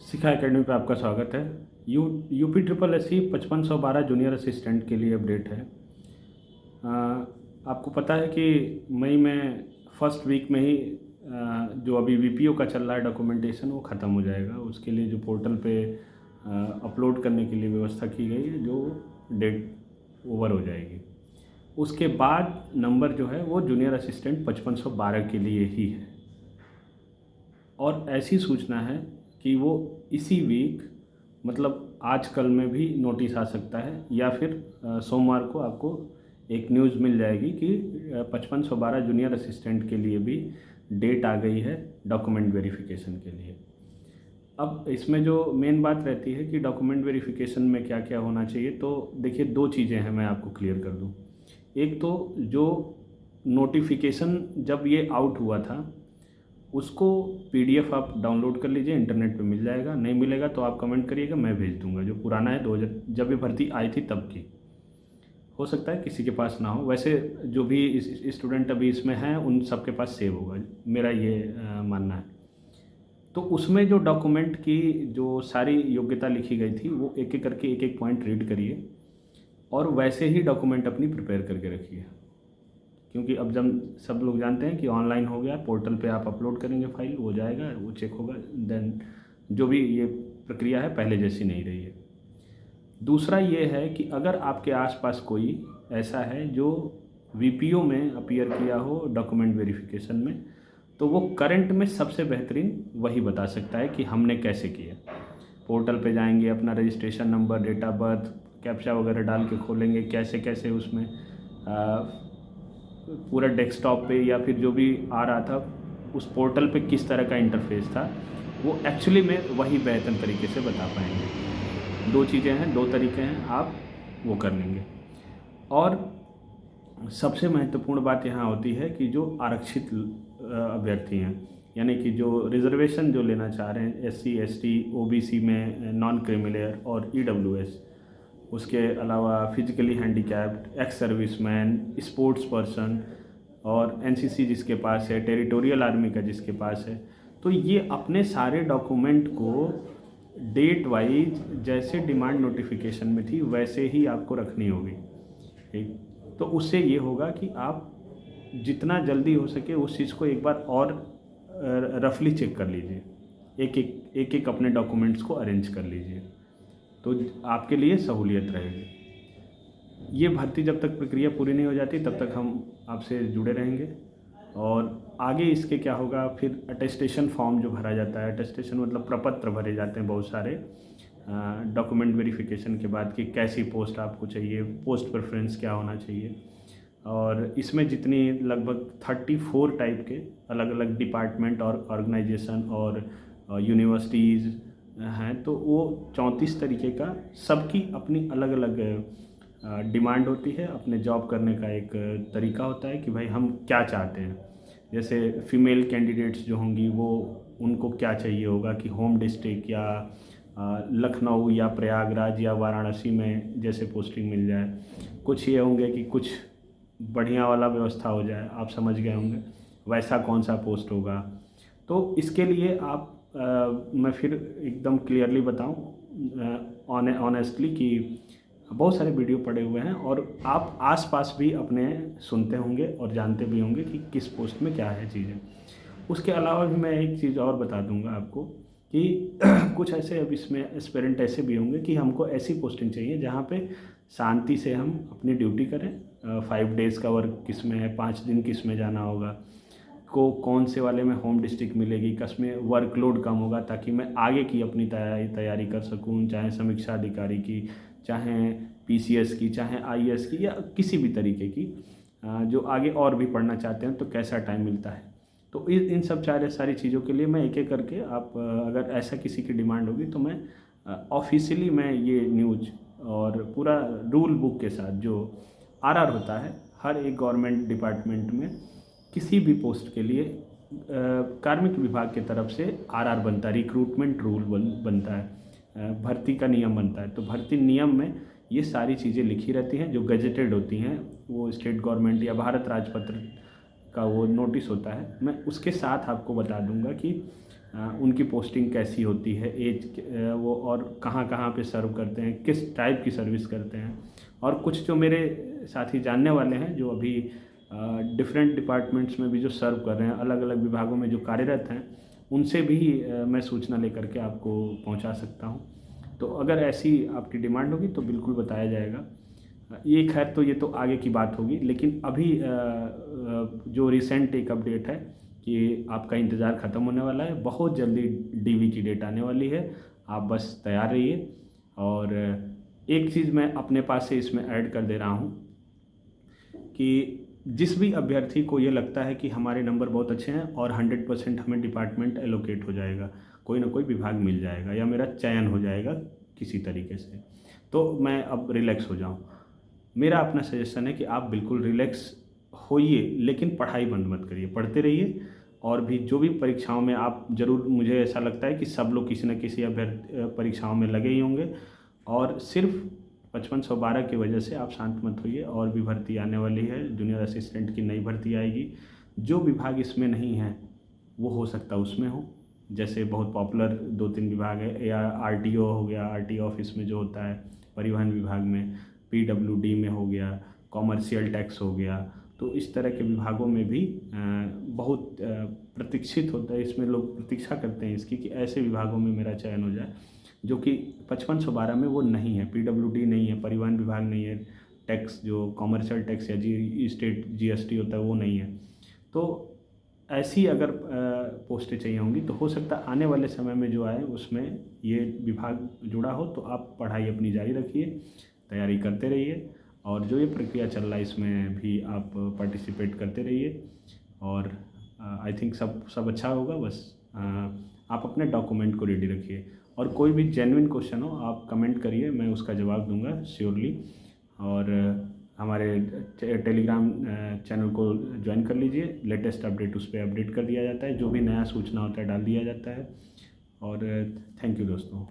शिखा academy पे आपका स्वागत है। UP triple S C 5512 junior assistant के लिए अपडेट है। आपको पता है कि मई में फर्स्ट वीक में ही जो अभी वीपीओ का चल रहा है डॉक्यूमेंटेशन वो ख़त्म हो जाएगा। उसके लिए जो पोर्टल पे अपलोड करने के लिए व्यवस्था की गई है जो डेट ओवर हो जाएगी। उसके बाद नंबर जो है वो जूनियर असिस्टेंट 5512 के लिए ही है और ऐसी सूचना है कि वो इसी वीक मतलब आज कल में भी नोटिस आ सकता है या फिर सोमवार को आपको एक न्यूज़ मिल जाएगी कि 5512 जूनियर असिस्टेंट के लिए भी डेट आ गई है डॉक्यूमेंट वेरिफिकेशन के लिए। अब इसमें जो मेन बात रहती है कि डॉक्यूमेंट वेरिफिकेशन में क्या क्या होना चाहिए, तो देखिए दो चीज़ें हैं, मैं आपको क्लियर कर दूं। एक तो जो नोटिफिकेशन जब ये आउट हुआ था उसको पीडीएफ आप डाउनलोड कर लीजिए, इंटरनेट पे मिल जाएगा। नहीं मिलेगा तो आप कमेंट करिएगा, मैं भेज दूंगा। जो पुराना है 2000 जब ये भर्ती आई थी तब की, हो सकता है किसी के पास ना हो। वैसे जो भी स्टूडेंट अभी इसमें हैं उन सबके पास सेव होगा, मेरा ये मानना है। तो उसमें जो डॉक्यूमेंट की जो सारी योग्यता लिखी गई थी वो एक एक करके एक एक पॉइंट रीड करिए और वैसे ही डॉक्यूमेंट अपनी प्रिपेयर करके रखिए। क्योंकि अब जब सब लोग जानते हैं कि ऑनलाइन हो गया, पोर्टल पे आप अपलोड करेंगे फाइल, वो जाएगा, वो चेक होगा, देन जो भी ये प्रक्रिया है पहले जैसी नहीं रही है। दूसरा ये है कि अगर आपके आसपास कोई ऐसा है जो वीपीओ में अपीयर किया हो डॉक्यूमेंट वेरिफिकेशन में, तो वो करंट में सबसे बेहतरीन वही बता सकता है कि हमने कैसे किया। पोर्टल पे जाएंगे, अपना registration number, date of birth, captcha वगैरह डाल के खोलेंगे, कैसे कैसे उसमें पूरा डेस्कटॉप पे या फिर जो भी आ रहा था उस पोर्टल पे किस तरह का इंटरफेस था, वो एक्चुअली में वही बेहतर तरीके से बता पाएंगे। दो चीज़ें हैं, दो तरीके हैं, आप वो कर लेंगे। और सबसे महत्वपूर्ण बात यहाँ होती है कि जो आरक्षित अभ्यर्थी हैं, यानी कि जो रिजर्वेशन जो लेना चाह रहे हैं एससी एसटी ओबीसी में, नॉन क्रिमिलेयर और ईडब्ल्यूएस, उसके अलावा physically handicapped, ex serviceman, sports person और एनसीसी जिसके पास है, टेरिटोरियल आर्मी का जिसके पास है, तो ये अपने सारे डॉक्यूमेंट को डेट वाइज जैसे डिमांड नोटिफिकेशन में थी वैसे ही आपको रखनी होगी। ठीक, तो उससे ये होगा कि आप जितना जल्दी हो सके उस चीज़ को एक बार और रफली चेक कर लीजिए, एक एक अपने डॉक्यूमेंट्स को अरेंज कर लीजिए, तो आपके लिए सहूलियत रहेगी। ये भर्ती जब तक प्रक्रिया पूरी नहीं हो जाती तब तक हम आपसे जुड़े रहेंगे। और आगे इसके क्या होगा, फिर अटेस्टेशन फॉर्म जो भरा जाता है, अटेस्टेशन मतलब प्रपत्र भरे जाते हैं बहुत सारे डॉक्यूमेंट वेरिफिकेशन के बाद कि कैसी पोस्ट आपको चाहिए, पोस्ट प्रेफरेंस क्या होना चाहिए। और इसमें जितनी लगभग 34 टाइप के अलग अलग डिपार्टमेंट और ऑर्गेनाइजेशन और यूनिवर्सिटीज़ हैं, तो वो 34 तरीके का सबकी अपनी अलग अलग डिमांड होती है। अपने जॉब करने का एक तरीका होता है कि भाई हम क्या चाहते हैं। जैसे फीमेल कैंडिडेट्स जो होंगी वो, उनको क्या चाहिए होगा कि होम डिस्ट्रिक्ट या लखनऊ या प्रयागराज या वाराणसी में जैसे पोस्टिंग मिल जाए। कुछ ये होंगे कि कुछ बढ़िया वाला व्यवस्था हो जाए, आप समझ गए होंगे वैसा कौन सा पोस्ट होगा। तो इसके लिए आप मैं फिर एकदम क्लियरली बताऊं ऑनेस्टली कि बहुत सारे वीडियो पड़े हुए हैं और आप आसपास भी अपने सुनते होंगे और जानते भी होंगे कि किस पोस्ट में क्या है चीज़ें। उसके अलावा भी मैं एक चीज़ और बता दूंगा आपको कि कुछ ऐसे अब इसमें एस्पिरेंट ऐसे भी होंगे कि हमको ऐसी पोस्टिंग चाहिए जहाँ पे शांति से हम अपनी ड्यूटी करें। 5 डेज़ का वर्क किस में है, 5 दिन किस में जाना होगा, को कौन से वाले में होम डिस्ट्रिक्ट मिलेगी, किस में वर्कलोड कम होगा, ताकि मैं आगे की अपनी तैयारी कर सकूं, चाहे समीक्षा अधिकारी की, चाहे पीसीएस की, चाहे आईएएस की, या किसी भी तरीके की जो आगे और भी पढ़ना चाहते हैं तो कैसा टाइम मिलता है। तो इन सब सारी चीज़ों के लिए मैं एक एक करके, आप अगर ऐसा किसी की डिमांड होगी तो मैं ऑफिशियली मैं ये न्यूज़ और पूरा रूल बुक के साथ जो आरआर होता है हर एक गवर्नमेंट डिपार्टमेंट में किसी भी पोस्ट के लिए कार्मिक विभाग की तरफ से आरआर बनता है, रिक्रूटमेंट रूल बनता है, भर्ती का नियम बनता है। तो भर्ती नियम में ये सारी चीज़ें लिखी रहती हैं जो गजेटेड होती हैं, वो स्टेट गवर्नमेंट या भारत राजपत्र का वो नोटिस होता है। मैं उसके साथ आपको बता दूंगा कि उनकी पोस्टिंग कैसी होती है, एज वो और कहाँ कहाँ पे सर्व करते हैं, किस टाइप की सर्विस करते हैं। और कुछ जो मेरे साथी जानने वाले हैं जो अभी डिफरेंट डिपार्टमेंट्स में भी जो सर्व कर रहे हैं, अलग अलग विभागों में जो कार्यरत हैं, उनसे भी मैं सूचना लेकर के आपको पहुंचा सकता हूं। तो अगर ऐसी आपकी डिमांड होगी तो बिल्कुल बताया जाएगा। ये खैर तो ये तो आगे की बात होगी, लेकिन अभी जो रिसेंट एक अपडेट है कि आपका इंतज़ार ख़त्म होने वाला है, बहुत जल्दी डीवी की डेट आने वाली है, आप बस तैयार रहिए। और एक चीज़ मैं अपने पास से इसमें ऐड कर दे रहा हूँ कि जिस भी अभ्यर्थी को ये लगता है कि हमारे नंबर बहुत अच्छे हैं और 100% हमें डिपार्टमेंट एलोकेट हो जाएगा, कोई ना कोई विभाग मिल जाएगा या मेरा चयन हो जाएगा किसी तरीके से, तो मैं अब रिलैक्स हो जाऊँ। मेरा अपना सजेशन है कि आप बिल्कुल रिलैक्स होइए, लेकिन पढ़ाई बंद मत करिए, पढ़ते रहिए। और भी जो भी परीक्षाओं में आप ज़रूर, मुझे ऐसा लगता है कि सब लोग किसी न किसी परीक्षाओं में लगे ही होंगे, और सिर्फ 5512 की वजह से आप शांत मत होइए। और भी भर्ती आने वाली है, जूनियर असिस्टेंट की नई भर्ती आएगी। जो विभाग इसमें नहीं है वो हो सकता है उसमें हो, जैसे बहुत पॉपुलर 2-3 विभाग है, या आरटीओ हो गया, आरटीओ ऑफिस में जो होता है, परिवहन विभाग में, पीडब्ल्यूडी में हो गया, कॉमर्शियल टैक्स हो गया। तो इस तरह के विभागों में भी बहुत प्रतीक्षित होता है, इसमें लोग प्रतीक्षा करते हैं इसकी कि ऐसे विभागों में मेरा चयन हो जाए, जो कि 5512 में वो नहीं है। पीडब्ल्यूडी नहीं है, परिवहन विभाग नहीं है, टैक्स जो कॉमर्शियल टैक्स या स्टेट जीएसटी होता है वो नहीं है। तो ऐसी अगर पोस्टें चाहिए होंगी तो हो सकता है आने वाले समय में जो आए उसमें ये विभाग जुड़ा हो, तो आप पढ़ाई अपनी जारी रखिए, तैयारी करते रहिए, और जो ये प्रक्रिया चल रहा है इसमें भी आप पार्टिसिपेट करते रहिए। और आई थिंक सब अच्छा होगा। बस आप अपने डॉक्यूमेंट को रेडी रखिए, और कोई भी जेन्युइन क्वेश्चन हो आप कमेंट करिए, मैं उसका जवाब दूंगा श्योरली। और हमारे टेलीग्राम चैनल को ज्वाइन कर लीजिए, लेटेस्ट अपडेट उस पर अपडेट कर दिया जाता है, जो भी नया सूचना होता है डाल दिया जाता है। और थैंक यू दोस्तों।